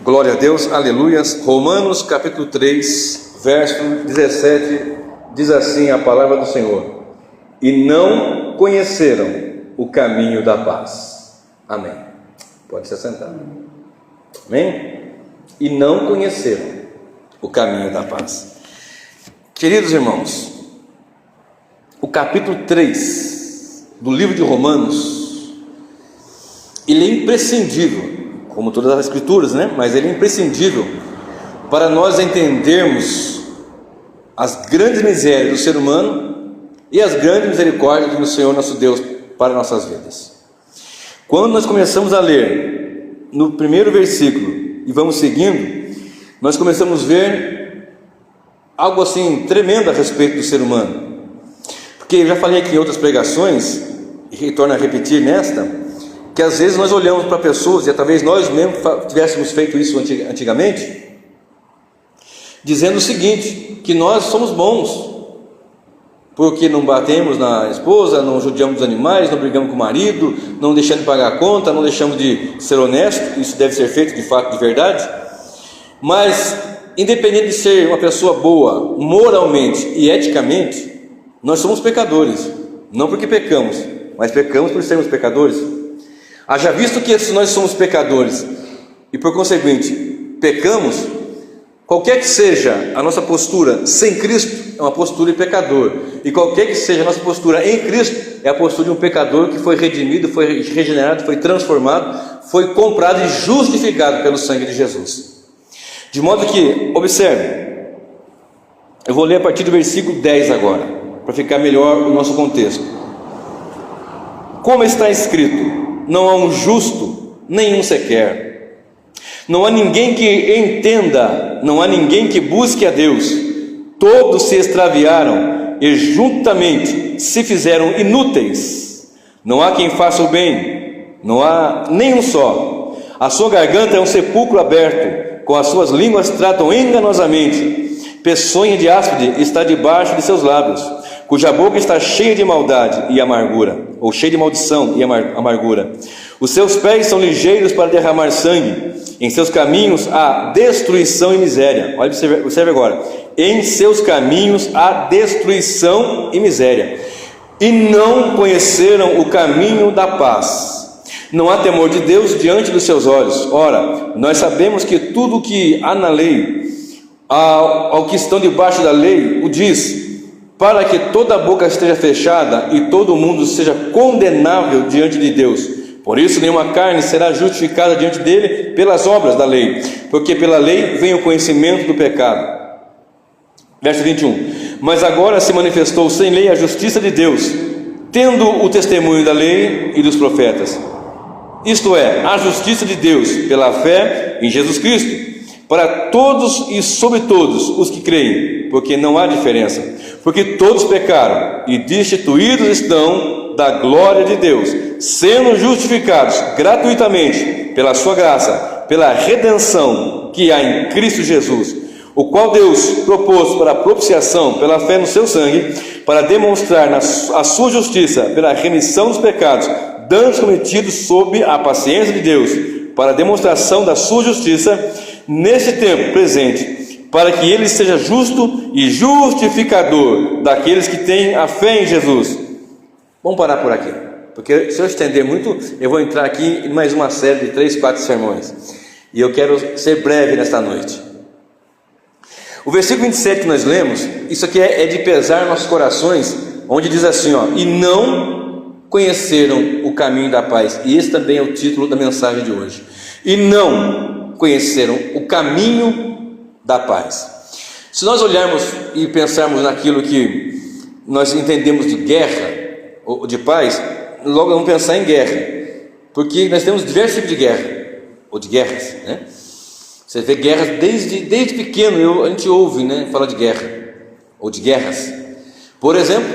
Glória a Deus, aleluias. Romanos capítulo 3, verso 17, diz assim a palavra do Senhor: e não conheceram o caminho da paz. Amém. Pode se assentar. Amém? E não conheceram o caminho da paz. Queridos irmãos, o capítulo 3 do livro de Romanos, ele é imprescindível, como todas as escrituras, né? Mas ele é imprescindível para nós entendermos as grandes misérias do ser humano e as grandes misericórdias do Senhor nosso Deus para nossas vidas. Quando nós começamos a ler no primeiro versículo e vamos seguindo, nós começamos a ver algo assim tremendo a respeito do ser humano, porque eu já falei aqui em outras pregações e retorno a repetir nesta, que às vezes nós olhamos para pessoas, e talvez nós mesmos tivéssemos feito isso antigamente, dizendo o seguinte, que nós somos bons, porque não batemos na esposa, não judiamos dos animais, não brigamos com o marido, não deixamos de pagar a conta, não deixamos de ser honesto. Isso deve ser feito de fato, de verdade. Mas independente de ser uma pessoa boa moralmente e eticamente, nós somos pecadores, não porque pecamos, mas pecamos por sermos pecadores. Haja visto que se nós somos pecadores e por conseguinte pecamos, qualquer que seja a nossa postura sem Cristo é uma postura de pecador, e qualquer que seja a nossa postura em Cristo é a postura de um pecador que foi redimido, foi regenerado, foi transformado, foi comprado e justificado pelo sangue de Jesus. De modo que, observe, eu vou ler a partir do versículo 10 agora, para ficar melhor o nosso contexto. Como está escrito: não há um justo, nenhum sequer. Não há ninguém que entenda, não há ninguém que busque a Deus. Todos se extraviaram e juntamente se fizeram inúteis. Não há quem faça o bem, não há nenhum só. A sua garganta é um sepulcro aberto, com as suas línguas tratam enganosamente. Peçonha de áspide está debaixo de seus lábios, cuja boca está cheia de maldade e amargura, ou cheia de maldição e amargura. Os seus pés são ligeiros para derramar sangue, em seus caminhos há destruição e miséria. Olha, observe agora: em seus caminhos há destruição e miséria, e não conheceram o caminho da paz. Não há temor de Deus diante dos seus olhos. Ora, nós sabemos que tudo o que há na lei, ao que estão debaixo da lei, o diz, para que toda a boca esteja fechada e todo mundo seja condenável diante de Deus. Por isso nenhuma carne será justificada diante dele pelas obras da lei, porque pela lei vem o conhecimento do pecado. Verso 21. Mas agora se manifestou sem lei a justiça de Deus, tendo o testemunho da lei e dos profetas, isto é, a justiça de Deus pela fé em Jesus Cristo, para todos e sobre todos os que creem, porque não há diferença, porque todos pecaram e destituídos estão da glória de Deus, sendo justificados gratuitamente pela sua graça, pela redenção que há em Cristo Jesus, o qual Deus propôs para a propiciação pela fé no seu sangue, para demonstrar a sua justiça pela remissão dos pecados, danos cometidos sob a paciência de Deus, para a demonstração da sua justiça neste tempo presente, para que ele seja justo e justificador daqueles que têm a fé em Jesus. Vamos parar por aqui, porque se eu estender muito, eu vou entrar aqui em mais uma série de 3, 4 sermões, e eu quero ser breve nesta noite. O versículo 27 que nós lemos, isso aqui é de pesar nossos corações, onde diz assim, e não conheceram o caminho da paz. E esse também é o título da mensagem de hoje. E não conheceram o caminho da paz. Se nós olharmos e pensarmos naquilo que nós entendemos de guerra ou de paz, logo vamos pensar em guerra, porque nós temos diversos tipos de guerra ou de guerras, né? Você vê guerras desde pequeno, a gente ouve, né, falar de guerra ou de guerras. Por exemplo,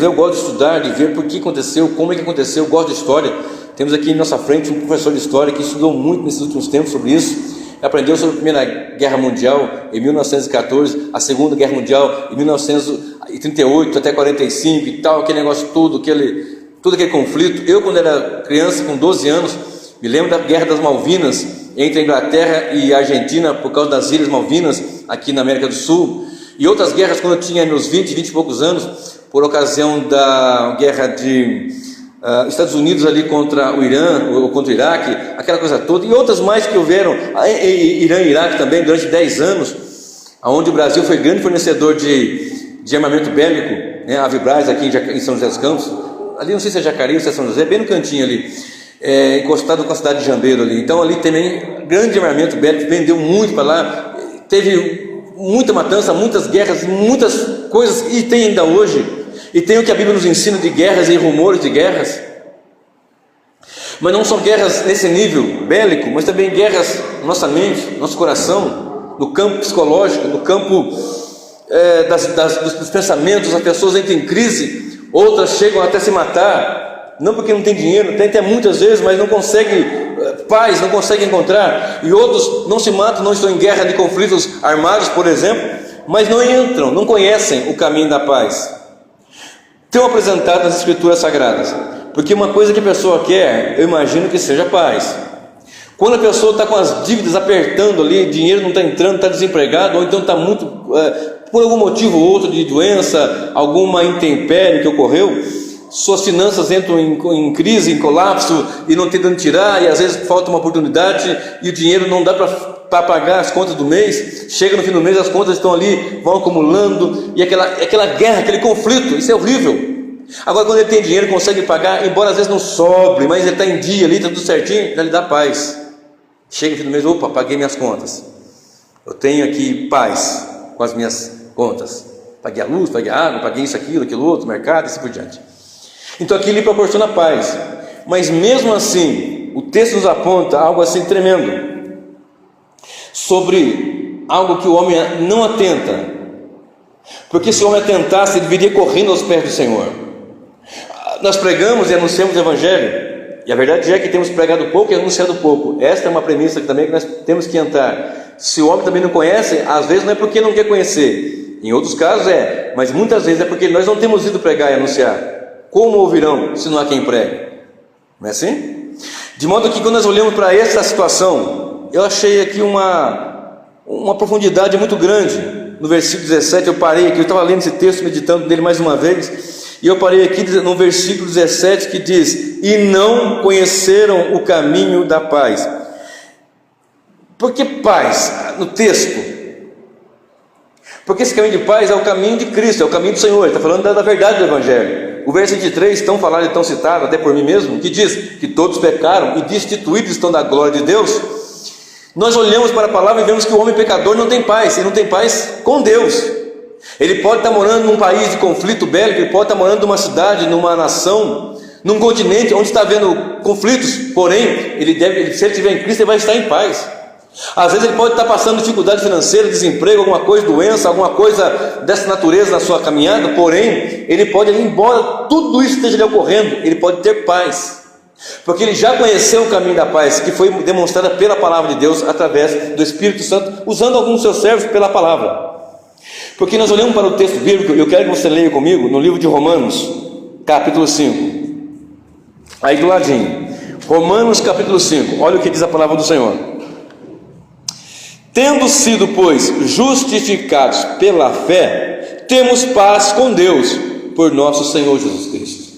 eu gosto de estudar, de ver por que aconteceu, como é que aconteceu. Eu gosto de história, Temos aqui em nossa frente um professor de história que estudou muito nesses últimos tempos sobre isso, aprendeu sobre a Primeira Guerra Mundial em 1914, a Segunda Guerra Mundial em 1938 até 45 e tal, aquele negócio todo aquele conflito. Eu, quando era criança, com 12 anos, me lembro da Guerra das Malvinas, entre a Inglaterra e a Argentina, por causa das Ilhas Malvinas, aqui na América do Sul, e outras guerras quando eu tinha meus 20 e poucos anos, por ocasião da guerra de Estados Unidos ali contra o Irã, ou contra o Iraque, aquela coisa toda, e outras mais que houveram, Irã e Iraque também, durante 10 anos, onde o Brasil foi grande fornecedor de armamento bélico, né, a Vibraz aqui em São José dos Campos, ali não sei se é Jacareí ou se é São José, bem no cantinho ali, encostado com a cidade de Jambeiro ali. Então ali também grande armamento bélico, vendeu muito para lá, teve muita matança, muitas guerras, muitas coisas, e tem ainda hoje, e tem o que a Bíblia nos ensina de guerras e rumores de guerras, mas não são guerras nesse nível bélico, mas também guerras na nossa mente, no nosso coração, no campo psicológico, no campo dos pensamentos. As pessoas entram em crise, outras chegam até se matar, não porque não tem dinheiro, tem até muitas vezes, mas não conseguem paz, não conseguem encontrar, e outros não se matam, não estão em guerra de conflitos armados, por exemplo, mas não entram, não conhecem o caminho da paz. Tão apresentado nas Escrituras Sagradas, porque uma coisa que a pessoa quer, eu imagino que seja paz. Quando a pessoa está com as dívidas apertando ali, dinheiro não está entrando, está desempregado, ou então está muito, por algum motivo ou outro de doença, alguma intempérie que ocorreu, suas finanças entram em crise, em colapso, e não tem de onde tirar, e às vezes falta uma oportunidade, e o dinheiro não dá para pagar as contas do mês, chega no fim do mês, as contas estão ali, vão acumulando, e aquela guerra, aquele conflito, isso é horrível. Agora, quando ele tem dinheiro, consegue pagar, embora às vezes não sobre, mas ele está em dia ali, está tudo certinho, já lhe dá paz. Chega no fim do mês, opa, paguei minhas contas, eu tenho aqui paz com as minhas contas, paguei a luz, paguei a água, paguei isso, aquilo outro, mercado, e assim por diante. Então aquilo lhe proporciona paz, mas mesmo assim, o texto nos aponta algo assim tremendo, sobre algo que o homem não atenta, porque se o homem atentasse, ele viria correndo aos pés do Senhor. Nós pregamos e anunciamos o Evangelho, e a verdade é que temos pregado pouco e anunciado pouco. Esta é uma premissa que também nós temos que entrar. Se o homem também não conhece, às vezes não é porque não quer conhecer, em outros casos mas muitas vezes é porque nós não temos ido pregar e anunciar. Como ouvirão se não há quem pregue? Não é assim? De modo que quando nós olhamos para essa situação, eu achei aqui uma profundidade muito grande. No versículo 17 eu parei aqui, eu estava lendo esse texto, meditando nele mais uma vez, e eu parei aqui no versículo 17 que diz: e não conheceram o caminho da paz. Por que paz no texto? Porque esse caminho de paz é o caminho de Cristo, é o caminho do Senhor. Ele está falando da verdade do Evangelho. O verso 23, tão falado e tão citado, até por mim mesmo, que diz que todos pecaram e destituídos estão da glória de Deus. Nós olhamos para a palavra e vemos que o homem pecador não tem paz, ele não tem paz com Deus. Ele pode estar morando num país de conflito bélico, ele pode estar morando numa cidade, numa nação, num continente onde está havendo conflitos, porém, se ele estiver em Cristo, ele vai estar em paz. Às vezes ele pode estar passando dificuldade financeira, desemprego, alguma coisa, doença, alguma coisa dessa natureza na sua caminhada, porém, ele pode, embora tudo isso esteja lhe ocorrendo, ele pode ter paz, porque ele já conheceu o caminho da paz, que foi demonstrada pela palavra de Deus, através do Espírito Santo, usando alguns dos seus servos pela palavra. Porque nós olhamos para o texto bíblico, eu quero que você leia comigo, no livro de Romanos, capítulo 5, aí do ladinho, Romanos capítulo 5, olha o que diz a palavra do Senhor. Tendo sido, pois, justificados pela fé, temos paz com Deus, por nosso Senhor Jesus Cristo.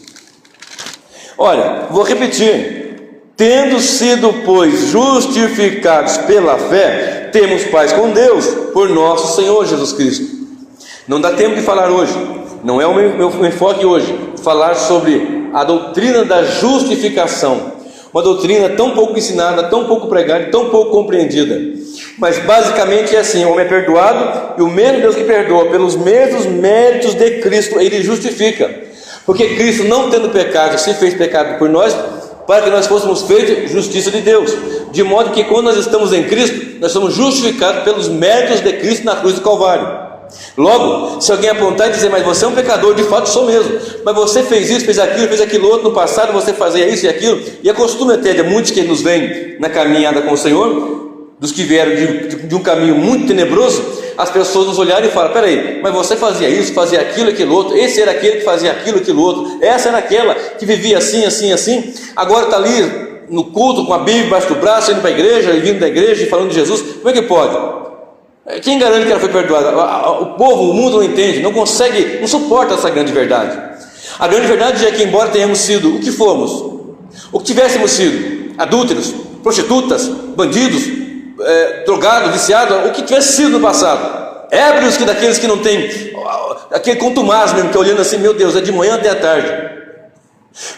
Olha, vou repetir. Tendo sido, pois, justificados pela fé, temos paz com Deus, por nosso Senhor Jesus Cristo. Não dá tempo de falar hoje, não é o meu enfoque hoje, falar sobre a doutrina da justificação. Uma doutrina tão pouco ensinada, tão pouco pregada, tão pouco compreendida. Mas basicamente é assim: o homem é perdoado, e o mesmo Deus que perdoa, pelos mesmos méritos de Cristo, ele justifica. Porque Cristo, não tendo pecado, se fez pecado por nós, para que nós fôssemos feitos justiça de Deus. De modo que quando nós estamos em Cristo, nós somos justificados pelos méritos de Cristo na cruz do Calvário. Logo, se alguém apontar e dizer, mas você é um pecador, de fato sou mesmo, mas você fez isso, fez aquilo outro, no passado você fazia isso e aquilo, e é costume até de muitos que nos vêm na caminhada com o Senhor, dos que vieram de um caminho muito tenebroso, as pessoas nos olharem e falam, peraí, mas você fazia isso, fazia aquilo outro, esse era aquele que fazia aquilo outro, essa era aquela que vivia assim, agora está ali no culto com a Bíblia embaixo do braço, indo para a igreja, e vindo da igreja e falando de Jesus. Como é que pode? Quem garante que ela foi perdoada? O povo, o mundo não entende, não consegue, não suporta essa grande verdade. A grande verdade é que, embora tenhamos sido o que fomos, o que tivéssemos sido, adúlteros, prostitutas, bandidos, drogados, viciados, o que tivesse sido no passado, ébrios que daqueles que não têm, aquele contumaz mesmo, que olhando assim, meu Deus, é de manhã até a tarde.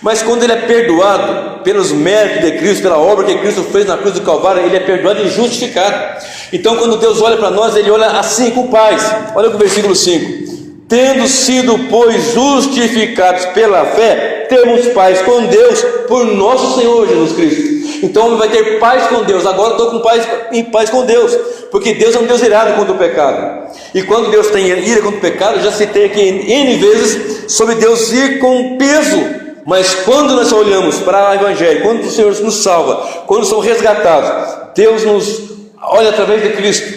Mas quando ele é perdoado pelos méritos de Cristo, pela obra que Cristo fez na cruz do Calvário, ele é perdoado e justificado. Então quando Deus olha para nós, ele olha assim com paz. Olha o versículo 5: tendo sido, pois, justificados pela fé, temos paz com Deus por nosso Senhor Jesus Cristo. Então o homem vai ter paz com Deus. Agora estou em paz com Deus, porque Deus é um Deus irado contra o pecado. E quando Deus tem ira contra o pecado, já citei aqui N vezes sobre Deus ir com peso. Mas quando nós olhamos para o Evangelho, quando o Senhor nos salva, quando somos resgatados, Deus nos olha através de Cristo,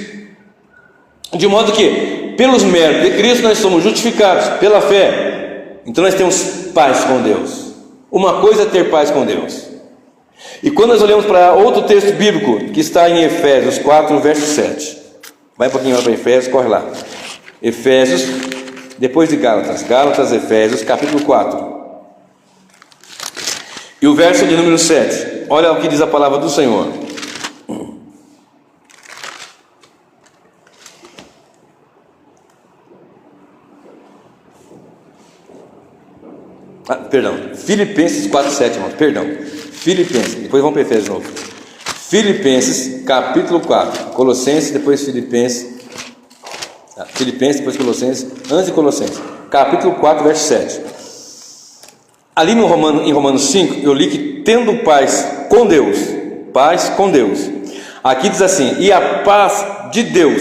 de modo que, pelos méritos de Cristo, nós somos justificados pela fé. Então nós temos paz com Deus. Uma coisa é ter paz com Deus. E quando nós olhamos para outro texto bíblico, que está em Efésios 4, verso 7. Vai um pouquinho lá para Efésios, corre lá. Efésios, depois de Gálatas, Efésios, capítulo 4. E o verso de número 7, olha o que diz a palavra do Senhor. Filipenses 4, 7, irmãos, Filipenses, depois vamos para Efésios de novo. Filipenses, capítulo 4, Colossenses, depois Filipenses, depois Colossenses, antes de Colossenses, capítulo 4, verso 7. Ali em Romanos 5, eu li que tendo paz com Deus, aqui diz assim: e a paz de Deus,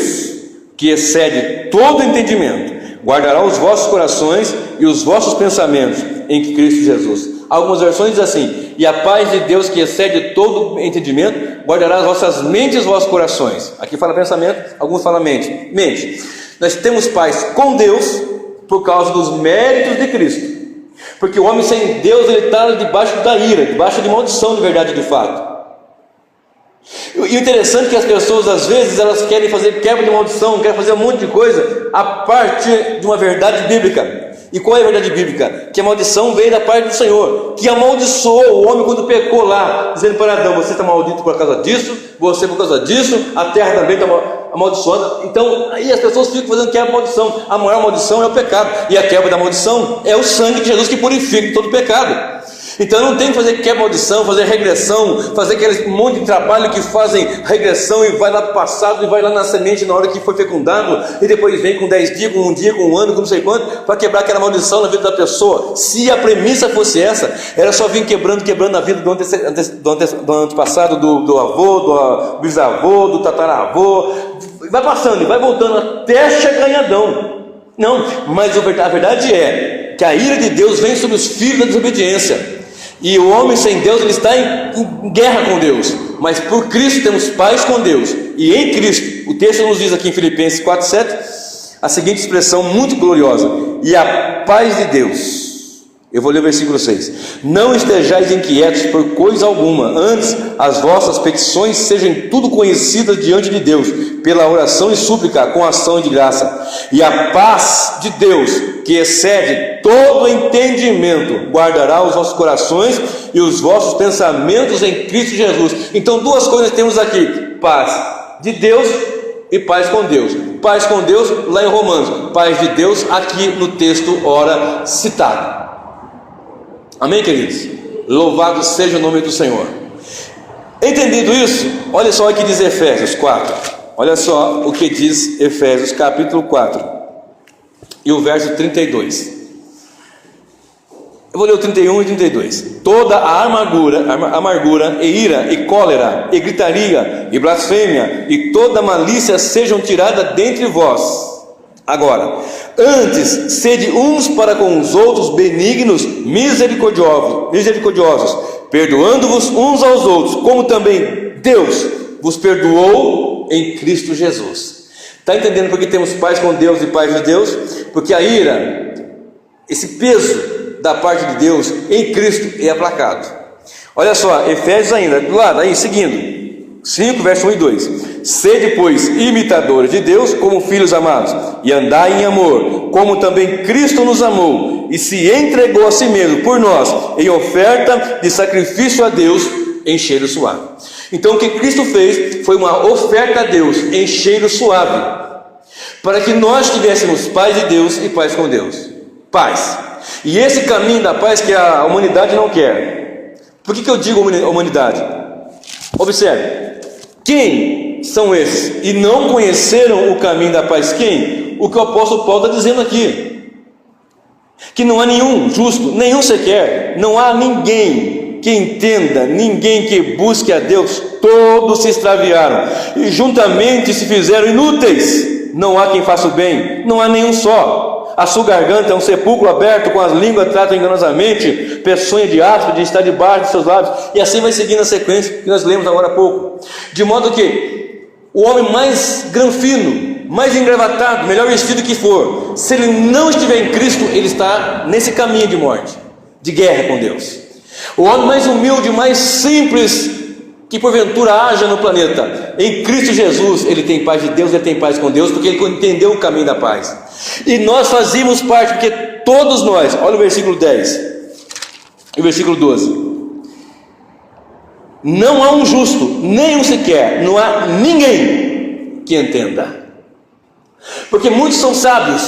que excede todo entendimento, guardará os vossos corações e os vossos pensamentos em Cristo Jesus. Algumas versões dizem assim: e a paz de Deus, que excede todo entendimento, guardará as vossas mentes e os vossos corações. Aqui fala pensamento, alguns falam mente. Nós temos paz com Deus por causa dos méritos de Cristo. Porque o homem sem Deus, ele está debaixo da ira, debaixo de maldição, de verdade, de fato. E o interessante é que as pessoas, às vezes, elas querem fazer quebra de maldição, querem fazer um monte de coisa a partir de uma verdade bíblica. E qual é a verdade bíblica? Que a maldição veio da parte do Senhor, que amaldiçoou o homem quando pecou lá, dizendo para Adão: você está maldito por causa disso, você por causa disso, a terra também está amaldiçoada. Então, aí as pessoas ficam fazendo quebra de maldição. A maior maldição é o pecado, e a quebra da maldição é o sangue de Jesus que purifica todo pecado. Então não tem que fazer quebra de maldição, fazer regressão, fazer aquele monte de trabalho que fazem regressão e vai lá para o passado e vai lá na semente na hora que foi fecundado, e depois vem com 10 dias, com um dia, com um ano, com não sei quanto, para quebrar aquela maldição na vida da pessoa. Se a premissa fosse essa, era só vir quebrando a vida do antepassado, do avô, do bisavô, do tataravô, vai passando e vai voltando até chegar em Adão. Não, mas a verdade é que a ira de Deus vem sobre os filhos da desobediência. E o homem sem Deus, ele está em guerra com Deus. Mas por Cristo temos paz com Deus. E em Cristo, o texto nos diz aqui em Filipenses 4, 7, a seguinte expressão muito gloriosa: e a paz de Deus. Eu vou ler o versículo 6. Não estejais inquietos por coisa alguma, antes as vossas petições sejam tudo conhecidas diante de Deus, pela oração e súplica, com ação de graça. E a paz de Deus, que excede todo entendimento, guardará os vossos corações e os vossos pensamentos em Cristo Jesus. Então, duas coisas temos aqui: paz de Deus e paz com Deus. Paz com Deus lá em Romanos, paz de Deus aqui no texto ora citado. Amém, queridos? Louvado seja o nome do Senhor. Entendido isso, olha só o que diz Efésios 4. Olha só o que diz Efésios capítulo 4 e o verso 32. Eu vou ler o 31 e 32. Toda a amargura e ira e cólera e gritaria e blasfêmia e toda malícia sejam tiradas dentre vós, Agora, antes, sede uns para com os outros benignos, misericordiosos, perdoando-vos uns aos outros, como também Deus vos perdoou em Cristo Jesus. Está entendendo por que temos paz com Deus e paz de Deus? Porque a ira, esse peso da parte de Deus em Cristo é aplacado. Olha só, Efésios ainda, do lado, aí seguindo, 5, verso 1 e 2: sede, pois, imitadores de Deus como filhos amados, e andai em amor, como também Cristo nos amou, e se entregou a si mesmo por nós, em oferta de sacrifício a Deus, em cheiro suave. Então o que Cristo fez foi uma oferta a Deus, em cheiro suave, para que nós tivéssemos paz de Deus e paz com Deus. Paz. E esse caminho da paz que a humanidade não quer. Por que eu digo humanidade? Observe, quem são esses? E não conheceram o caminho da paz? Quem? O que o apóstolo Paulo está dizendo aqui, que não há nenhum justo, nenhum sequer, não há ninguém que entenda, ninguém que busque a Deus, todos se extraviaram, e juntamente se fizeram inúteis, não há quem faça o bem, não há nenhum só. A sua garganta é um sepulcro aberto, com as línguas tratam enganosamente, peçonha de áspero de estar debaixo de seus lábios, e assim vai seguindo a sequência que nós lemos agora há pouco, de modo que o homem mais granfino, mais engravatado, melhor vestido que for, se ele não estiver em Cristo, ele está nesse caminho de morte, de guerra com Deus. O homem mais humilde, mais simples que porventura haja no planeta, em Cristo Jesus, ele tem paz de Deus, ele tem paz com Deus, porque ele entendeu o caminho da paz. E nós fazíamos parte, porque todos nós, olha o versículo 10 e o versículo 12: não há um justo, nem um sequer, não há ninguém que entenda. Porque muitos são sábios,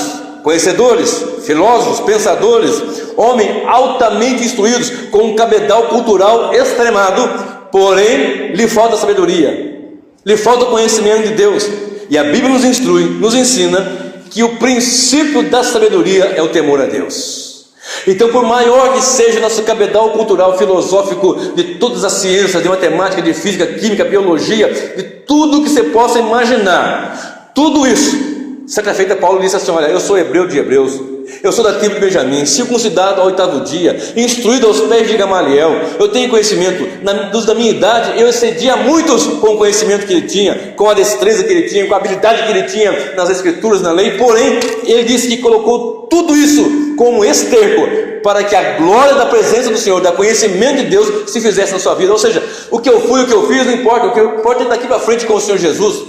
conhecedores, filósofos, pensadores, homens altamente instruídos, com um cabedal cultural extremado, porém lhe falta sabedoria, lhe falta conhecimento de Deus. E a Bíblia nos instrui, nos ensina que o princípio da sabedoria é o temor a Deus. Então, por maior que seja o nosso cabedal cultural, filosófico, de todas as ciências, de matemática, de física, química, biologia, de tudo que você possa imaginar, tudo isso, certa feita Paulo disse assim: olha, eu sou hebreu de hebreus, eu sou da tribo de Benjamim, circuncidado ao 8º dia, instruído aos pés de Gamaliel, eu tenho conhecimento, dos da minha idade eu excedia muitos com o conhecimento que ele tinha, com a destreza que ele tinha, com a habilidade que ele tinha nas escrituras, na lei. Porém, ele disse que colocou tudo isso como esterco, para que a glória da presença do Senhor, do conhecimento de Deus, se fizesse na sua vida. Ou seja, o que eu fui, o que eu fiz, não importa, o que importa é daqui para frente com o Senhor Jesus.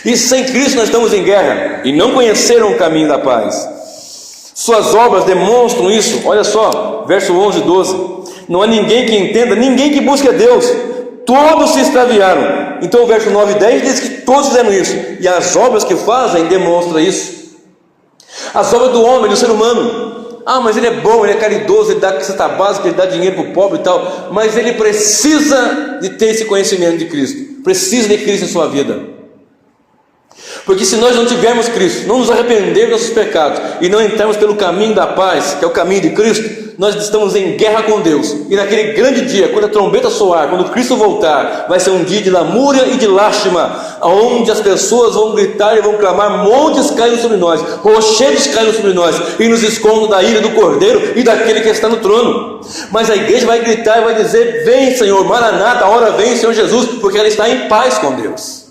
E sem Cristo nós estamos em guerra, e não conheceram o caminho da paz. Suas obras demonstram isso. Olha só, verso 11 e 12: não há ninguém que entenda, ninguém que busque a Deus, todos se extraviaram. Então o verso 9 e 10 diz que todos fizeram isso, e as obras que fazem demonstram isso. As obras do homem, do ser humano: ah, mas ele é bom, ele é caridoso, ele dá cesta básica, ele dá dinheiro para o pobre e tal. Mas ele precisa de ter esse conhecimento de Cristo, precisa de Cristo em sua vida. Porque se nós não tivermos Cristo, não nos arrependermos dos nossos pecados e não entrarmos pelo caminho da paz, que é o caminho de Cristo, nós estamos em guerra com Deus. E naquele grande dia, quando a trombeta soar, quando Cristo voltar, vai ser um dia de lamúria e de lástima, onde as pessoas vão gritar e vão clamar: montes caem sobre nós, rochedos caem sobre nós, e nos escondam da ira do Cordeiro e daquele que está no trono. Mas a igreja vai gritar e vai dizer: vem, Senhor, Maranata, a hora vem, Senhor Jesus, porque ela está em paz com Deus.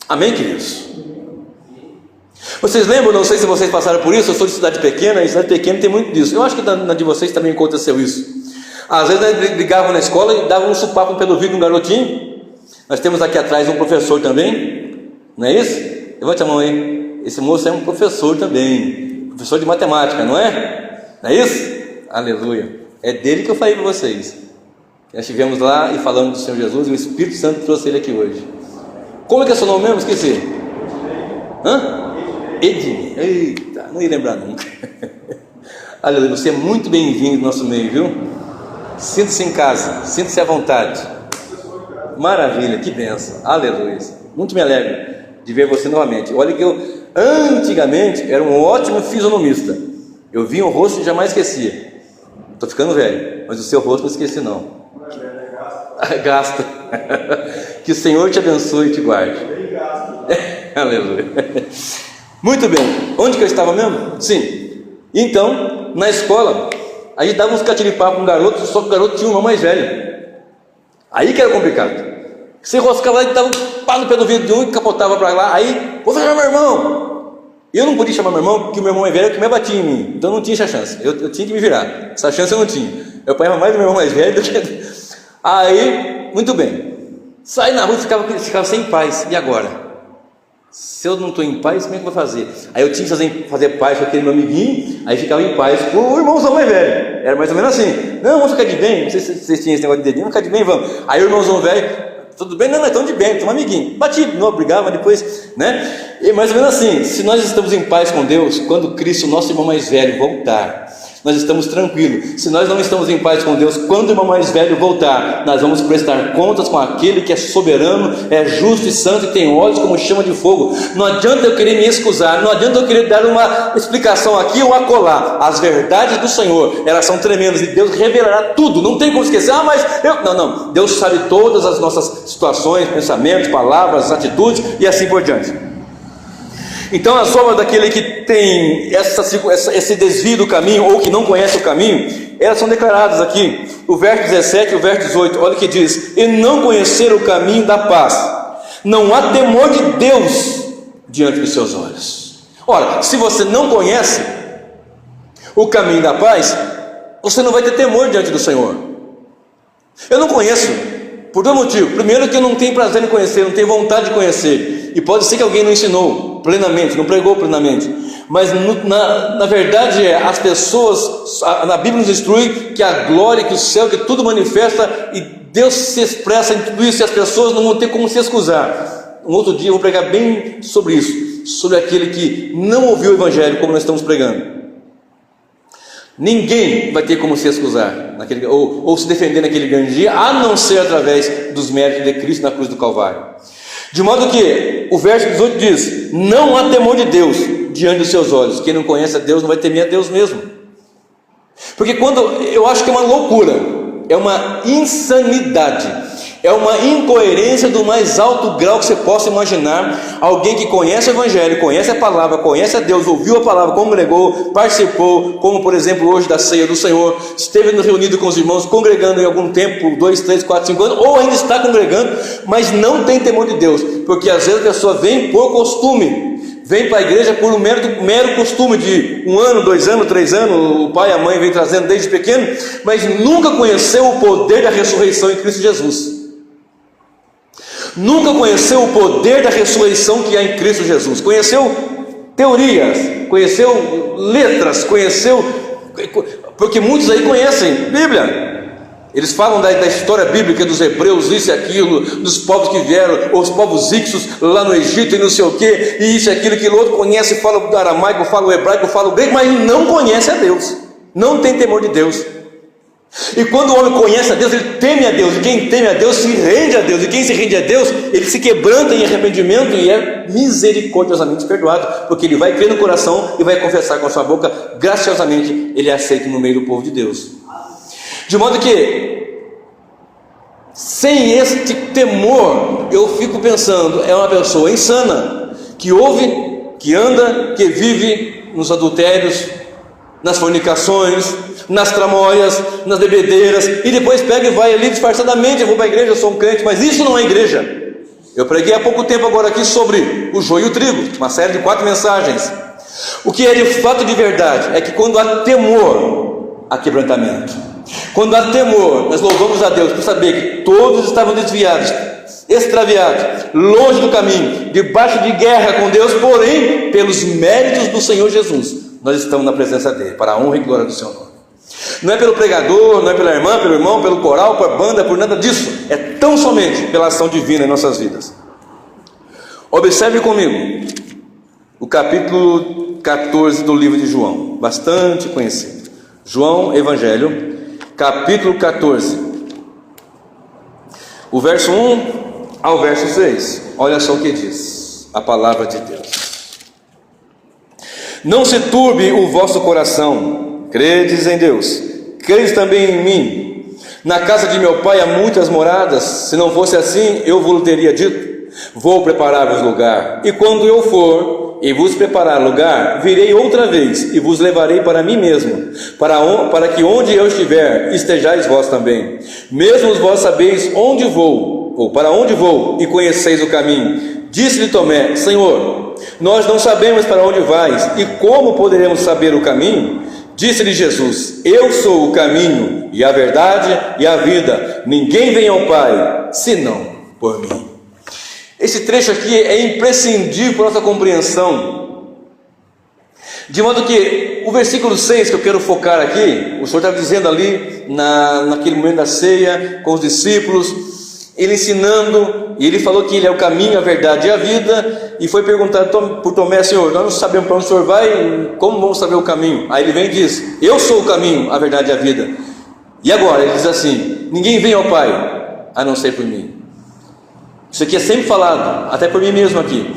Amém, queridos? Vocês lembram, não sei se vocês passaram por isso, eu sou de cidade pequena, e cidade pequena tem muito disso. Eu acho que na de vocês também aconteceu isso. Às vezes nós ligavam na escola e davam um supapo pelo vidro de um garotinho. Nós temos aqui atrás um professor também, não é isso? Levante a mão aí. Esse moço é um professor também, professor de matemática, não é? Não é isso? Aleluia. É dele que eu falei para vocês. Nós estivemos lá e falamos do Senhor Jesus, e o Espírito Santo trouxe ele aqui hoje. Como é que é seu nome mesmo? Esqueci. Hã? Ednei. Eita, não ia lembrar nunca. Aleluia, você é muito bem-vindo no nosso meio, viu? Sinta-se em casa, sinta-se à vontade. Maravilha, que bênção. Aleluia. Muito me alegro de ver você novamente. Olha que eu, antigamente, era um ótimo fisionomista. Eu via o rosto e jamais esquecia. Estou ficando velho, mas o seu rosto não esqueci não. Gasta. Que o Senhor te abençoe e te guarde. Aleluia. Muito bem, onde que eu estava mesmo? Sim, então, na escola, a gente dava uns catiripá para um garoto, só que o garoto tinha um irmão mais velho. Aí que era complicado. Você roscava lá e dava um pá no pé do vidro de um e capotava para lá. Aí, vou chamar meu irmão. Eu não podia chamar meu irmão, porque o meu irmão mais velho que me batia em mim. Então não tinha essa chance. Eu tinha que me virar. Essa chance eu não tinha. Eu apanhava mais do meu irmão mais velho do que... Aí, muito bem. Saí na rua e ficava sem paz. E agora? Se eu não estou em paz, como é que eu vou fazer? Aí eu tinha que fazer paz com aquele meu amiguinho. Aí ficava em paz com o irmãozão mais velho. Era mais ou menos assim. Não, vamos ficar de bem. Não sei se vocês tinham esse negócio de dedinho. Vamos ficar de bem, vamos. Aí o irmãozão velho, tudo bem? Não, estamos de bem, estamos amiguinho. Bati, não brigava depois, né? E mais ou menos assim, se nós estamos em paz com Deus, quando Cristo, nosso irmão mais velho, voltar, nós estamos tranquilos. Se nós não estamos em paz com Deus, quando o irmão mais velho voltar, nós vamos prestar contas com aquele que é soberano, é justo e santo e tem olhos como chama de fogo. Não adianta eu querer me excusar, não adianta eu querer dar uma explicação aqui ou acolá. As verdades do Senhor, elas são tremendas e Deus revelará tudo. Não tem como esquecer, mas eu... Não, Deus sabe todas as nossas situações, pensamentos, palavras, atitudes e assim por diante. Então as obras daquele que tem esse desvio do caminho, ou que não conhece o caminho, elas são declaradas aqui, o verso 17 e o verso 18, olha o que diz: e não conhecer o caminho da paz, não há temor de Deus diante dos seus olhos. Ora, se você não conhece o caminho da paz, você não vai ter temor diante do Senhor. Eu não conheço, por dois motivos. Primeiro, que eu não tenho prazer em conhecer, não tenho vontade de conhecer, e pode ser que alguém não ensinou plenamente, não pregou plenamente, mas na verdade as pessoas, na Bíblia nos instrui que a glória, que o céu, que tudo manifesta e Deus se expressa em tudo isso, e as pessoas não vão ter como se excusar. Um outro dia eu vou pregar bem sobre isso, sobre aquele que não ouviu o Evangelho como nós estamos pregando. Ninguém vai ter como se excusar ou se defender naquele grande dia, a não ser através dos méritos de Cristo na cruz do Calvário. De modo que o verso 18 diz: não há temor de Deus diante dos seus olhos. Quem não conhece a Deus não vai temer a Deus mesmo. Porque quando eu acho que é uma loucura, é uma insanidade, é uma incoerência do mais alto grau que você possa imaginar. Alguém que conhece o Evangelho, conhece a palavra, conhece a Deus, ouviu a palavra, congregou, participou, como por exemplo hoje da ceia do Senhor, esteve reunido com os irmãos, congregando em algum tempo, 2, 3, 4, 5 anos, ou ainda está congregando, mas não tem temor de Deus, porque às vezes a pessoa vem por costume, vem para a igreja por um mero costume de 1 ano, 2 anos, 3 anos, o pai e a mãe vem trazendo desde pequeno, mas nunca conheceu o poder da ressurreição em Cristo Jesus. Nunca conheceu o poder da ressurreição que há em Cristo Jesus. Conheceu teorias, conheceu letras, conheceu... Porque muitos aí conhecem Bíblia. Eles falam da história bíblica dos hebreus, isso e aquilo, dos povos que vieram, os povos ixos lá no Egito e não sei o que, e isso e aquilo, que o outro conhece, fala o aramaico, fala o hebraico, fala o grego, mas não conhece a Deus, não tem temor de Deus. E quando o homem conhece a Deus, ele teme a Deus, e quem teme a Deus se rende a Deus, e quem se rende a Deus, ele se quebranta em arrependimento e é misericordiosamente perdoado, porque ele vai crer no coração e vai confessar com a sua boca, graciosamente ele é aceito no meio do povo de Deus. De modo que, sem este temor, eu fico pensando, é uma pessoa insana, que ouve, que anda, que vive nos adultérios, nas fornicações, nas tramóias, nas bebedeiras, e depois pega e vai ali disfarçadamente: eu vou para a igreja, eu sou um crente. Mas isso não é igreja. Eu preguei há pouco tempo agora aqui sobre o joio e o trigo, uma série de 4 mensagens. O que é de fato de verdade é que quando há temor, há quebrantamento. Quando há temor, nós louvamos a Deus por saber que todos estavam desviados, extraviados, longe do caminho, debaixo de guerra com Deus, porém, pelos méritos do Senhor Jesus, nós estamos na presença dele, para a honra e glória do seu nome. Não é pelo pregador, não é pela irmã, pelo irmão, pelo coral, pela banda, por nada disso. É tão somente pela ação divina em nossas vidas. Observe comigo o capítulo 14 do livro de João, bastante conhecido. João Evangelho, capítulo 14, o verso 1 ao verso 6. Olha só o que diz a palavra de Deus: não se turbe o vosso coração, credes em Deus, credes também em mim. Na casa de meu pai há muitas moradas, se não fosse assim, eu vos teria dito: vou preparar-vos lugar, e quando eu for e vos preparar lugar, virei outra vez e vos levarei para mim mesmo, para que onde eu estiver, estejais vós também. Mesmo vós sabeis onde vou, ou para onde vou, e conheceis o caminho. Disse-lhe Tomé: Senhor, nós não sabemos para onde vais, e como poderemos saber o caminho? Disse-lhe Jesus: Eu sou o caminho, e a verdade, e a vida. Ninguém vem ao Pai, senão por mim. Esse trecho aqui é imprescindível para a nossa compreensão, de modo que o versículo 6 que eu quero focar aqui, o Senhor estava dizendo ali, naquele momento da ceia, com os discípulos, Ele ensinando, e Ele falou que Ele é o caminho, a verdade e a vida, e foi perguntado por Tomé: Senhor, nós não sabemos para onde o Senhor vai, como vamos saber o caminho? Aí Ele vem e diz: Eu sou o caminho, a verdade e a vida. E agora Ele diz assim: ninguém vem ao Pai, a não ser por mim. Isso aqui é sempre falado, até por mim mesmo aqui.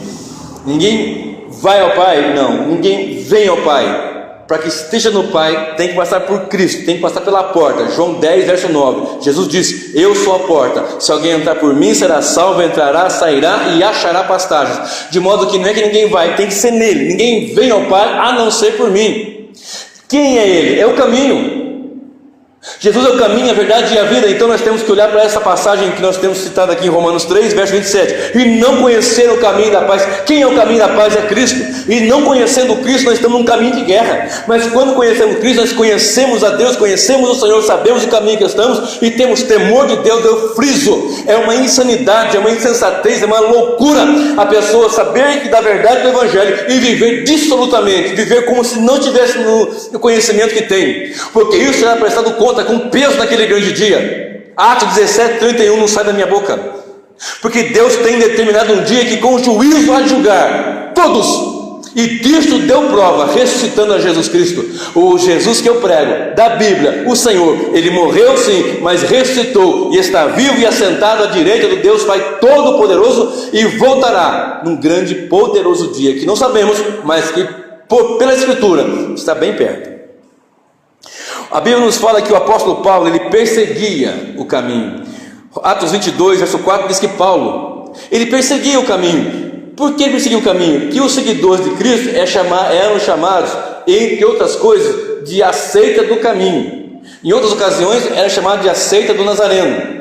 Ninguém vai ao Pai, não, ninguém vem ao Pai. Para que esteja no Pai, tem que passar por Cristo, tem que passar pela porta. João 10, verso 9, Jesus disse: Eu sou a porta, se alguém entrar por mim, será salvo, entrará, sairá e achará pastagens. De modo que não é que ninguém vai, tem que ser nele. Ninguém vem ao Pai, a não ser por mim. Quem é Ele? É o caminho. Jesus é o caminho, a verdade e a vida. Então nós temos que olhar para essa passagem que nós temos citado aqui em Romanos 3, verso 27. E não conhecer o caminho da paz. Quem é o caminho da paz? É Cristo. E não conhecendo Cristo, nós estamos num caminho de guerra. Mas quando conhecemos Cristo, nós conhecemos a Deus, conhecemos o Senhor, sabemos o caminho que estamos e temos temor de Deus. Eu friso, é uma insanidade, é uma insensatez, é uma loucura a pessoa saber que da verdade do Evangelho e viver dissolutamente, viver como se não tivesse no conhecimento que tem, porque isso será prestado conta com peso naquele grande dia. Atos 17, 31 não sai da minha boca, porque Deus tem determinado um dia que com juízo vai julgar todos, e disto deu prova ressuscitando a Jesus Cristo. O Jesus que eu prego da Bíblia, o Senhor, Ele morreu sim, mas ressuscitou e está vivo e assentado à direita do Deus Pai Todo-Poderoso, e voltará num grande poderoso dia que não sabemos, mas que pela Escritura está bem perto. A Bíblia nos fala que o apóstolo Paulo, ele perseguia o caminho. Atos 22, verso 4 diz que Paulo, ele perseguia o caminho. Por que ele perseguia o caminho? Que os seguidores de Cristo eram chamados, entre outras coisas, de a seita do caminho. Em outras ocasiões era chamado de a seita do Nazareno.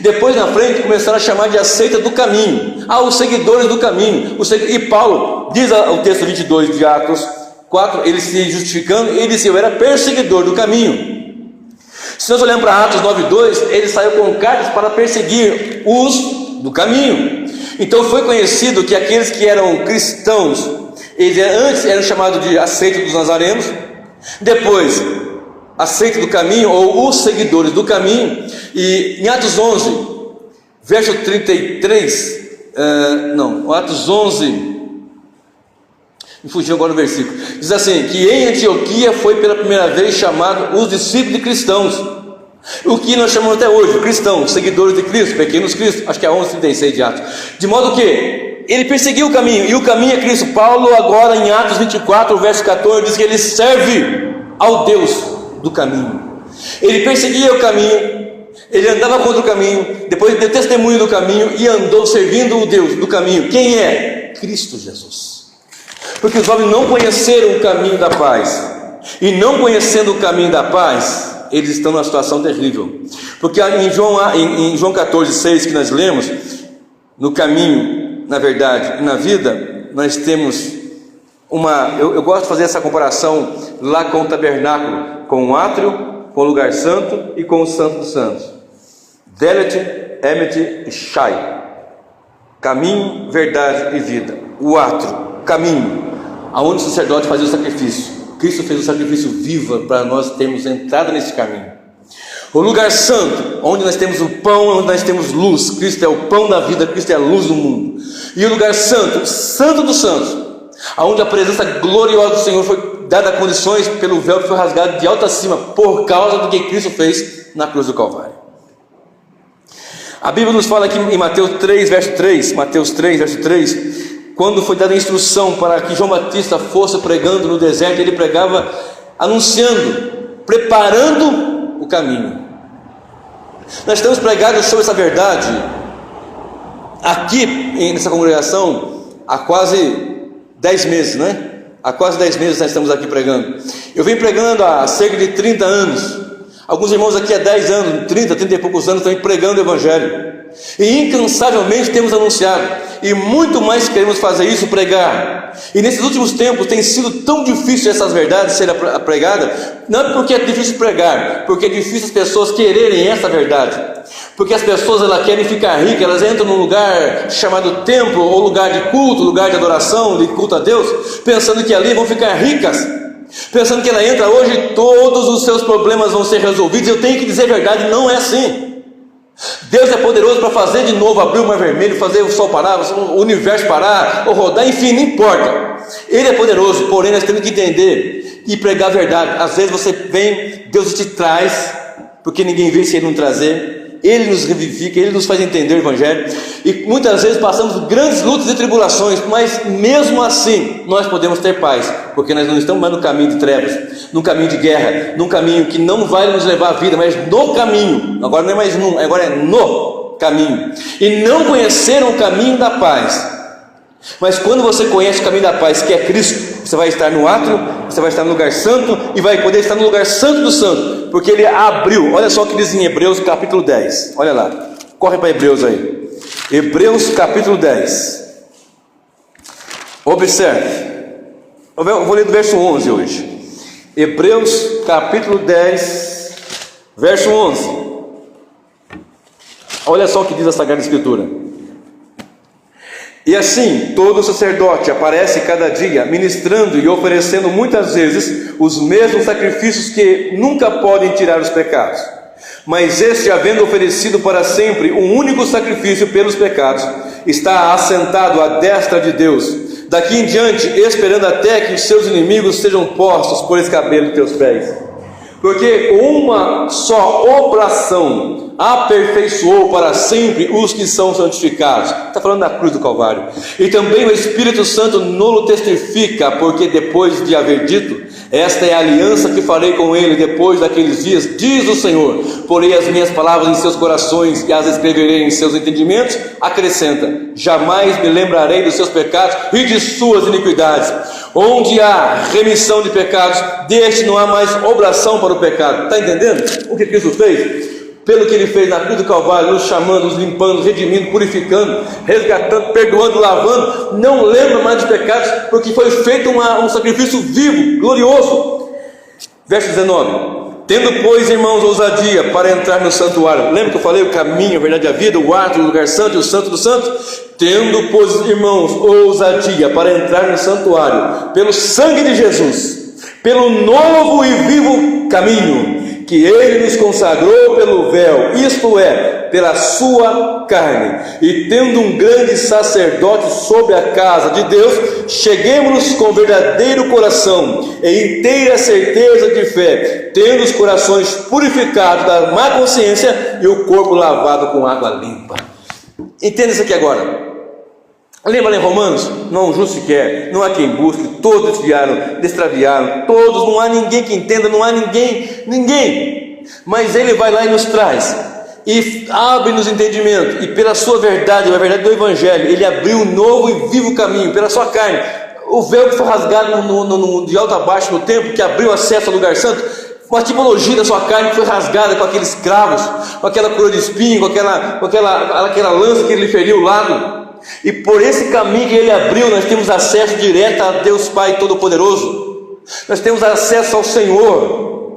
Depois na frente começaram a chamar de a seita do caminho, os seguidores do caminho. E Paulo, diz o texto 22 de Atos 4, ele se justificando, ele disse: eu era perseguidor do caminho. Se nós olharmos para Atos 9:2, ele saiu com cartas para perseguir os do caminho. Então foi conhecido que aqueles que eram cristãos, eles antes eram chamados de a seita dos nazarenos, depois a seita do caminho, ou os seguidores do caminho. E em Atos 11, verso 33, Atos 11, me fugiu agora o versículo, diz assim, que em Antioquia foi pela primeira vez chamado os discípulos de cristãos, o que nós chamamos até hoje, cristãos, seguidores de Cristo, pequenos Cristo, acho que é 11:36 de Atos, de modo que ele perseguiu o caminho, e o caminho é Cristo. Paulo agora em Atos 24, verso 14, diz que ele serve ao Deus do caminho. Ele perseguia o caminho, ele andava contra o caminho, depois deu testemunho do caminho e andou servindo o Deus do caminho. Quem é? Cristo Jesus. Porque os homens não conheceram o caminho da paz, e não conhecendo o caminho da paz, eles estão numa situação terrível. Porque em João 14:6 que nós lemos, no caminho, na verdade e na vida, nós temos eu gosto de fazer essa comparação lá com o tabernáculo, com o átrio, com o lugar santo e com o santo dos santos. Delet, Emet e Shai, caminho, verdade e vida. O átrio, caminho, aonde o sacerdote fazia o sacrifício. Cristo fez o sacrifício vivo para nós termos entrado nesse caminho. O lugar santo, onde nós temos o pão, onde nós temos luz. Cristo é o pão da vida, Cristo é a luz do mundo. E o lugar santo, o santo dos santos, onde a presença gloriosa do Senhor foi dada condições pelo véu que foi rasgado de alto a cima, por causa do que Cristo fez na cruz do Calvário. A Bíblia nos fala aqui em Mateus 3, verso 3, quando foi dada a instrução para que João Batista fosse pregando no deserto, ele pregava anunciando, preparando o caminho. Nós estamos pregados sobre essa verdade aqui nessa congregação há quase 10 meses, né? Há quase 10 meses nós estamos aqui pregando. Eu venho pregando há cerca de 30 anos. Alguns irmãos aqui há 10 anos, 30 e poucos anos estão pregando o Evangelho. E incansavelmente temos anunciado. E muito mais queremos fazer isso, pregar. E nesses últimos tempos tem sido tão difícil essas verdades serem pregadas. Não porque é difícil pregar, porque é difícil as pessoas quererem essa verdade. Porque as pessoas elas querem ficar ricas, elas entram num lugar chamado templo, ou lugar de culto, lugar de adoração, de culto a Deus, pensando que ali vão ficar ricas, pensando que ela entra hoje e todos os seus problemas vão ser resolvidos. Eu tenho que dizer a verdade, não é assim. Deus é poderoso para fazer de novo, abrir o mar vermelho, fazer o sol parar, o universo parar, ou rodar, enfim, não importa. Ele é poderoso, porém nós temos que entender e pregar a verdade. Às vezes você vem, Deus te traz, porque ninguém vê se Ele não trazer. Ele nos revivifica, Ele nos faz entender o Evangelho. E muitas vezes passamos grandes lutas e tribulações, mas mesmo assim nós podemos ter paz, porque nós não estamos mais no caminho de trevas, no caminho de guerra, num caminho que não vai nos levar à vida, mas no caminho. Agora não é mais num, agora é no caminho. E não conheceram o caminho da paz. Mas quando você conhece o caminho da paz, que é Cristo, você vai estar no átrio, você vai estar no lugar santo e vai poder estar no lugar santo do santo, porque Ele abriu. Olha só o que diz em Hebreus capítulo 10. Olha lá, corre para Hebreus aí. Hebreus capítulo 10. Observe. Eu vou ler do verso 11 hoje. Hebreus capítulo 10, verso 11. Olha só o que diz a Sagrada Escritura. E assim, todo sacerdote aparece cada dia, ministrando e oferecendo muitas vezes os mesmos sacrifícios que nunca podem tirar os pecados. Mas este, havendo oferecido para sempre um único sacrifício pelos pecados, está assentado à destra de Deus, daqui em diante, esperando até que os seus inimigos sejam postos por escabelo de teus pés. Porque uma só oblação aperfeiçoou para sempre os que são santificados. Está falando da cruz do Calvário. E também o Espírito Santo nolo testifica, porque depois de haver dito: esta é a aliança que farei com ele depois daqueles dias, diz o Senhor, porei as minhas palavras em seus corações e as escreverei em seus entendimentos, acrescenta: jamais me lembrarei dos seus pecados e de suas iniquidades. Onde há remissão de pecados, deste não há mais oblação para o pecado. Está entendendo o que Cristo fez? Pelo que Ele fez na cruz do Calvário, nos chamando, nos limpando, redimindo, purificando, resgatando, perdoando, lavando, não lembra mais dos pecados, porque foi feito um sacrifício vivo, glorioso. Verso 19: tendo, pois, irmãos, ousadia para entrar no santuário. Lembra que eu falei o caminho, a verdade e a vida, o átrio, o lugar santo e o santo dos santos? Tendo, pois, irmãos, ousadia para entrar no santuário, pelo sangue de Jesus, pelo novo e vivo caminho que Ele nos consagrou pelo véu, isto é, pela sua carne, e tendo um grande sacerdote sobre a casa de Deus, cheguemos-nos com verdadeiro coração e inteira certeza de fé, tendo os corações purificados da má consciência e o corpo lavado com água limpa. Entenda isso aqui agora. Lembra lá em Romanos? Não justo sequer, não há quem busque, todos desviaram, extraviaram, todos, não há ninguém que entenda, não há ninguém. Mas Ele vai lá e nos traz, e abre-nos entendimento, e pela sua verdade, a verdade do Evangelho, Ele abriu um novo e vivo caminho, pela sua carne. O véu que foi rasgado de alto a baixo no templo, que abriu acesso ao lugar santo, uma tipologia da sua carne que foi rasgada com aqueles cravos, com aquela coroa de espinho, com aquela lança que Ele feriu o lado. E por esse caminho que Ele abriu, nós temos acesso direto a Deus Pai Todo-Poderoso. Nós temos acesso ao Senhor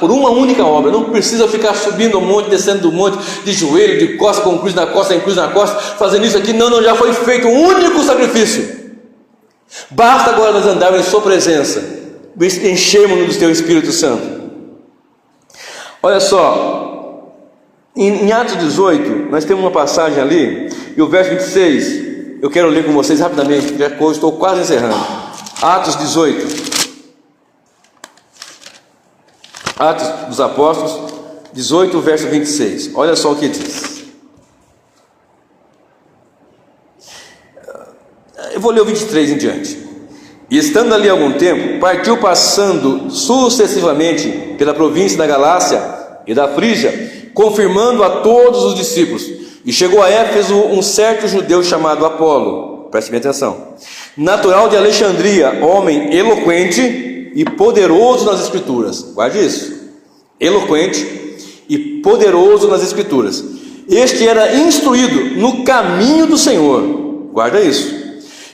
por uma única obra. Não precisa ficar subindo o monte, descendo do monte, de joelho, de costa, com cruz na costa, em cruz na costa, fazendo isso aqui. Não, já foi feito um único sacrifício. Basta agora nós andarmos em sua presença, enchermos-nos do Teu Espírito Santo. Olha só, em Atos 18, nós temos uma passagem ali, e o verso 26, eu quero ler com vocês rapidamente, já estou quase encerrando. Atos 18, Atos dos Apóstolos 18, verso 26, olha só o que diz. Eu vou ler o 23 em diante. E estando ali algum tempo, partiu, passando sucessivamente pela província da Galácia e da Frígia, confirmando a todos os discípulos. E chegou a Éfeso um certo judeu chamado Apolo, preste bem atenção. Natural de Alexandria, homem eloquente e poderoso nas Escrituras. Guarde isso. Eloquente e poderoso nas Escrituras. Este era instruído no caminho do Senhor. Guarda isso.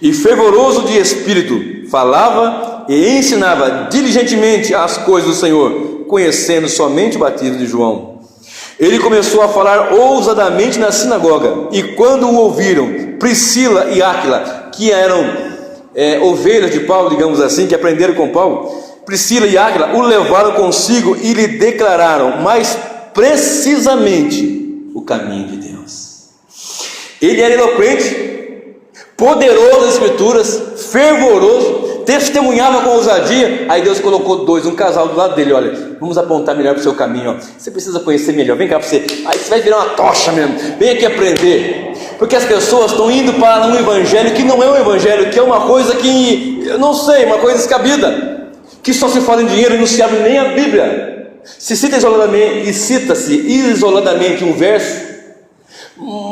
E fervoroso de espírito, falava e ensinava diligentemente as coisas do Senhor, conhecendo somente o batismo de João. Ele começou a falar ousadamente na sinagoga, e quando o ouviram, Priscila e Áquila, que eram ovelhas de Paulo, digamos assim, que aprenderam com Paulo, Priscila e Áquila o levaram consigo e lhe declararam mais precisamente o caminho de Deus. Ele era eloquente, poderoso nas Escrituras, fervoroso, testemunhava com ousadia. Aí Deus colocou dois, um casal do lado dele. Olha, vamos apontar melhor para o seu caminho, ó. Você precisa conhecer melhor, vem cá para você. Aí você vai virar uma tocha mesmo, vem aqui aprender. Porque as pessoas estão indo para um evangelho que não é um evangelho, que é uma coisa que, eu não sei, uma coisa descabida, que só se fala em dinheiro e não se abre nem a Bíblia. Se cita isoladamente, e cita-se isoladamente um verso,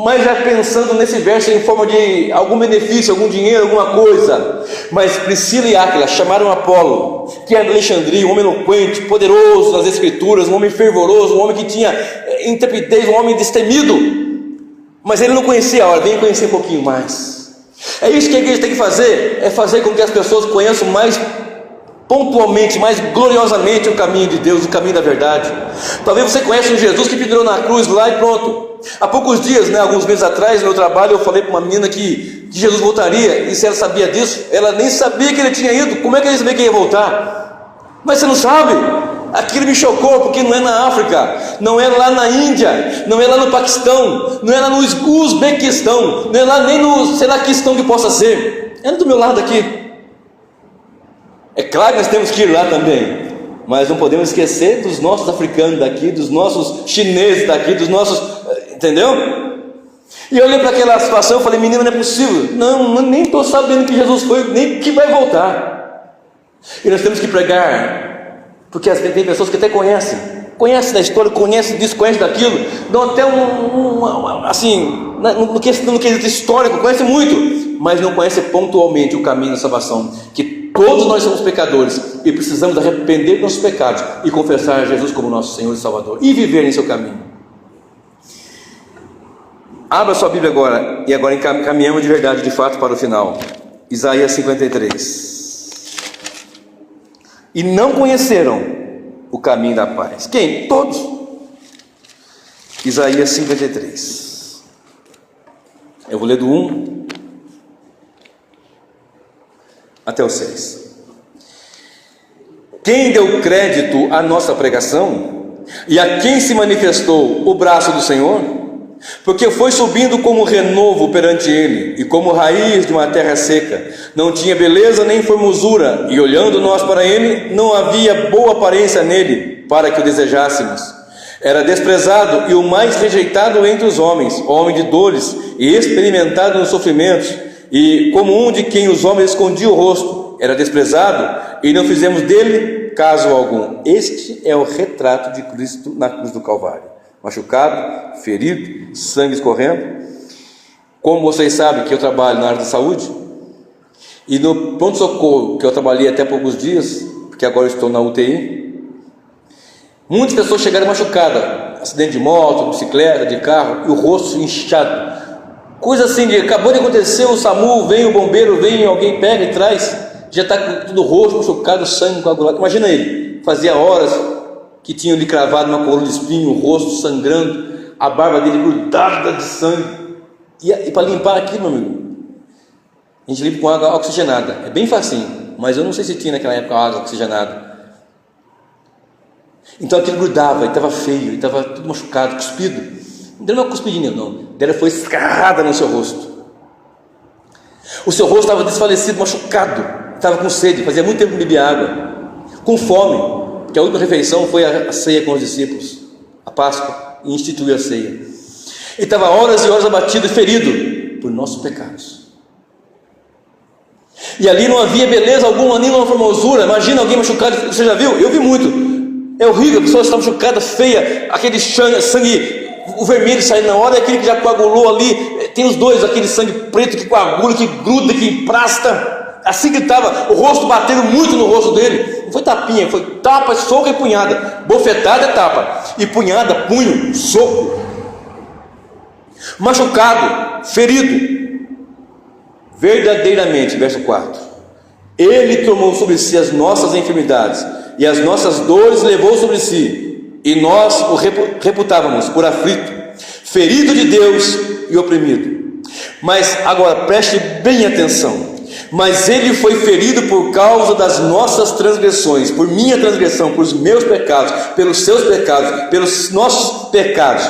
mas já pensando nesse verso em forma de algum benefício, algum dinheiro, alguma coisa. Mas Priscila e Áquila chamaram Apolo, que era de Alexandria, um homem eloquente, poderoso nas Escrituras, um homem fervoroso, um homem que tinha intrepidez, um homem destemido, mas ele não conhecia a hora, vem conhecer um pouquinho mais. É isso que a igreja tem que fazer, é fazer com que as pessoas conheçam mais pontualmente, mais gloriosamente o caminho de Deus, o caminho da verdade. Talvez você conheça um Jesus que pendurou na cruz lá e pronto. Há poucos dias, alguns meses atrás, no meu trabalho, eu falei para uma menina que Jesus voltaria, e se ela sabia disso, ela nem sabia que ele tinha ido. Como é que ela sabia que ia voltar? Mas você não sabe? Aquilo me chocou, porque não é na África, não é lá na Índia, não é lá no Paquistão, não é lá no Uzbequistão, não é lá nem no sei lá que questão que possa ser, é do meu lado aqui. É claro que nós temos que ir lá também, mas não podemos esquecer dos nossos africanos daqui, dos nossos chineses daqui, dos nossos, entendeu? E eu olhei para aquela situação e falei, menina, não é possível, não, nem estou sabendo que Jesus foi, nem que vai voltar. E nós temos que pregar, porque tem pessoas que até conhecem da história, conhecem disso, conhecem daquilo, dão até assim, no quesito histórico, conhecem muito, mas não conhecem pontualmente o caminho da salvação, que todos nós somos pecadores e precisamos arrepender dos nossos pecados e confessar Jesus como nosso Senhor e Salvador e viver em seu caminho. Abra sua Bíblia agora, e agora caminhamos de verdade, de fato, para o final. Isaías 53. E não conheceram o caminho da paz. Quem? Todos. Isaías 53. Eu vou ler do 1 até o 6. Quem deu crédito à nossa pregação? E a quem se manifestou o braço do Senhor? Porque foi subindo como renovo perante ele, e como raiz de uma terra seca, não tinha beleza nem formosura, e olhando nós para ele, não havia boa aparência nele, para que o desejássemos. Era desprezado e o mais rejeitado entre os homens, homem de dores, e experimentado nos sofrimentos, e como um de quem os homens escondiam o rosto, era desprezado, e não fizemos dele caso algum. Este é o retrato de Cristo na cruz do Calvário. Machucado, ferido, sangue escorrendo. Como vocês sabem que eu trabalho na área da saúde, e no pronto-socorro que eu trabalhei até poucos dias, porque agora estou na UTI, muitas pessoas chegaram machucadas, acidente de moto, bicicleta, de carro, e o rosto inchado, coisa assim de acabou de acontecer, o SAMU vem, o bombeiro vem, alguém pega e traz, já está com tudo roxo, machucado, sangue coagulado. Imagina ele, fazia horas que tinham lhe cravado uma coroa de espinho, o rosto sangrando, a barba dele grudada de sangue, e para limpar aquilo, meu amigo, a gente limpa com água oxigenada, é bem facinho, mas eu não sei se tinha naquela época água oxigenada. Então aquilo grudava, e estava feio, e estava tudo machucado, cuspido. Não deu uma cuspidinha, não, dela foi escarrada no seu rosto. O seu rosto estava desfalecido, machucado, estava com sede, fazia muito tempo que não bebia água, com fome, que a última refeição foi a ceia com os discípulos, a Páscoa, e instituiu a ceia. Ele estava horas e horas abatido e ferido por nossos pecados. E ali não havia beleza alguma, nem uma formosura. Imagina alguém machucado, você já viu? Eu vi muito. É horrível, a pessoa está machucada, feia, aquele sangue, o vermelho saindo na hora, e aquele que já coagulou ali, tem os dois, aquele sangue preto que coagula, que gruda, que emprasta. Assim que estava, o rosto batendo muito no rosto dele. Não foi tapinha, foi tapa, soco e punhada. Bofetada é tapa, e punhada, punho, soco. Machucado, ferido. Verdadeiramente, verso 4: Ele tomou sobre si as nossas enfermidades e as nossas dores levou sobre si, e nós o reputávamos por aflito, ferido de Deus e oprimido. Mas agora preste bem atenção: mas ele foi ferido por causa das nossas transgressões, por minha transgressão, por os meus pecados, pelos seus pecados, pelos nossos pecados,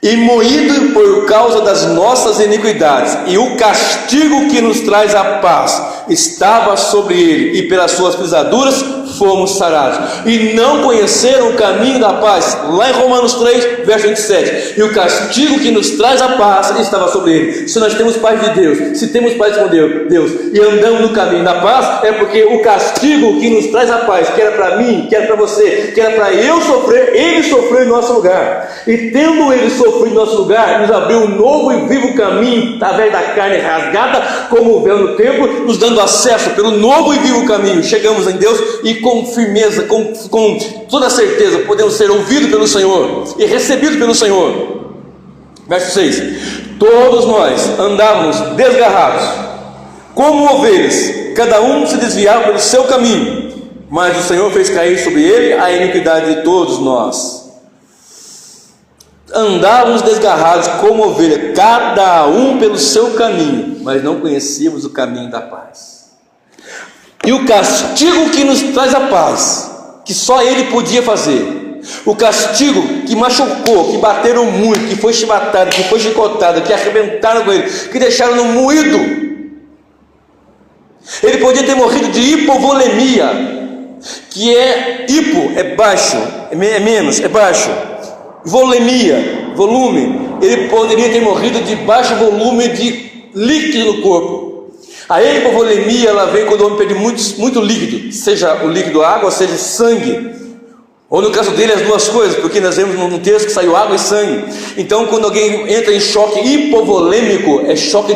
e moído por causa das nossas iniquidades, e o castigo que nos traz a paz estava sobre ele, e pelas suas pisaduras fomos sarados. E não conheceram o caminho da paz, lá em Romanos 3, verso 27, e o castigo que nos traz a paz estava sobre ele. Se nós temos paz de Deus, se temos paz com Deus, e andamos no caminho da paz, é porque o castigo que nos traz a paz, que era para mim, que era para você, que era para eu sofrer, ele sofreu em nosso lugar, e tendo ele sofrido em nosso lugar, nos abriu um novo e vivo caminho, através da carne rasgada como o véu no templo, nos dando acesso pelo novo e vivo caminho. Chegamos em Deus e com firmeza, com toda certeza, podemos ser ouvidos pelo Senhor e recebidos pelo Senhor. Verso 6: Todos nós andávamos desgarrados como ovelhas, cada um se desviava pelo seu caminho, mas o Senhor fez cair sobre ele a iniquidade de todos nós. Andávamos desgarrados como ovelha, cada um pelo seu caminho, mas não conhecíamos o caminho da paz. E o castigo que nos traz a paz, que só ele podia fazer, o castigo que machucou, que bateram muito, que foi chibatado, que foi chicotado, que arrebentaram com ele, que deixaram no moído. Ele podia ter morrido de hipovolemia, que é hipo, é baixo, é menos, é baixo. Volemia, volume, ele poderia ter morrido de baixo volume de líquido no corpo. A hipovolemia, ela vem quando o homem perde muito líquido, seja o líquido água, seja sangue, ou no caso dele as duas coisas, porque nós vemos no texto que saiu água e sangue. Então quando alguém entra em choque hipovolêmico, é choque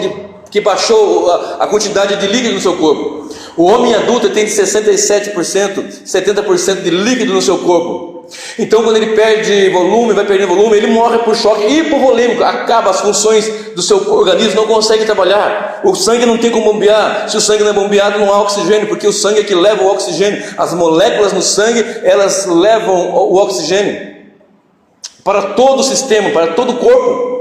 que baixou a quantidade de líquido no seu corpo. O homem adulto tem de 67%, 70% de líquido no seu corpo. Então quando ele perde volume, vai perdendo volume, ele morre por choque hipovolêmico, acaba as funções do seu organismo, não consegue trabalhar. O sangue não tem como bombear. Se o sangue não é bombeado, não há oxigênio, porque o sangue é que leva o oxigênio. As moléculas no sangue, elas levam o oxigênio para todo o sistema, para todo o corpo.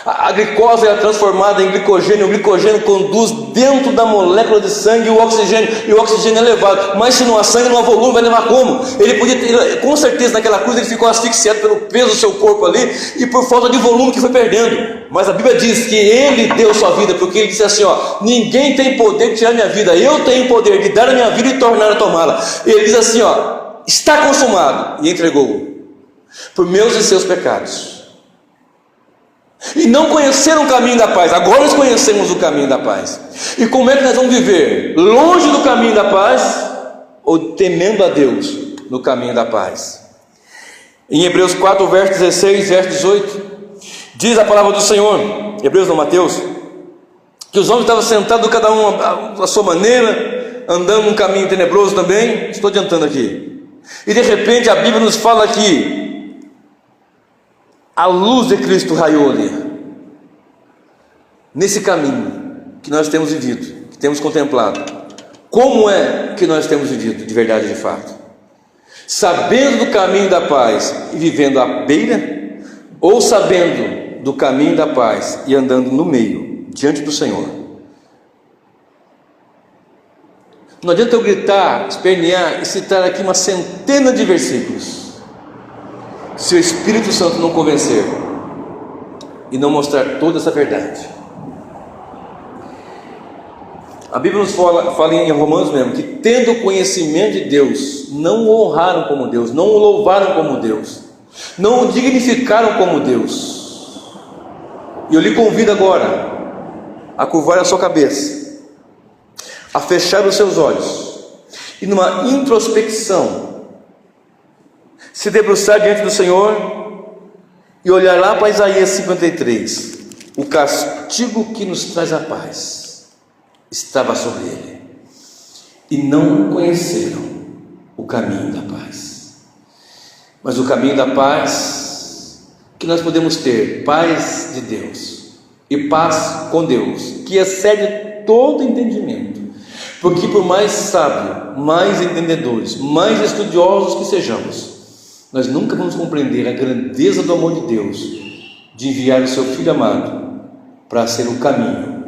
A glicose é transformada em glicogênio, o glicogênio conduz dentro da molécula de sangue o oxigênio, e o oxigênio é levado. Mas se não há sangue, não há volume, vai levar como? Ele podia ter, com certeza naquela cruz ele ficou asfixiado pelo peso do seu corpo ali, e por falta de volume que foi perdendo. Mas a Bíblia diz que ele deu sua vida, porque ele disse assim, ninguém tem poder de tirar minha vida, eu tenho poder de dar a minha vida e tornar a tomá-la. Ele diz assim, está consumado, e entregou por meus e seus pecados. E não conheceram o caminho da paz. Agora nós conhecemos o caminho da paz. E como é que nós vamos viver? Longe do caminho da paz, ou temendo a Deus no caminho da paz? Em Hebreus 4, verso 16, verso 18, diz a palavra do Senhor, Hebreus não, Mateus, que os homens estavam sentados cada um à sua maneira, andando num caminho tenebroso também. Estou adiantando aqui. E de repente a Bíblia nos fala que a luz de Cristo raiou ali, nesse caminho que nós temos vivido, que temos contemplado. Como é que nós temos vivido de verdade, de fato? Sabendo do caminho da paz e vivendo à beira, ou sabendo do caminho da paz e andando no meio, diante do Senhor? Não adianta eu gritar, espernear e citar aqui uma centena de versículos, se o Espírito Santo não convencer e não mostrar toda essa verdade. A Bíblia nos fala em Romanos mesmo, que tendo conhecimento de Deus, não o honraram como Deus, não o louvaram como Deus, não o dignificaram como Deus. E eu lhe convido agora a curvar a sua cabeça, a fechar os seus olhos e numa introspecção se debruçar diante do Senhor e olhar lá para Isaías 53 o castigo que nos traz a paz estava sobre ele, e não conheceram o caminho da paz. Mas o caminho da paz que nós podemos ter, paz de Deus e paz com Deus, que excede todo entendimento, porque por mais sábio, mais entendedores, mais estudiosos que sejamos, nós nunca vamos compreender a grandeza do amor de Deus, de enviar o seu Filho amado para ser o caminho,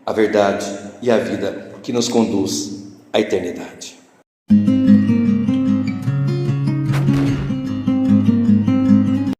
a verdade e a vida que nos conduz à eternidade.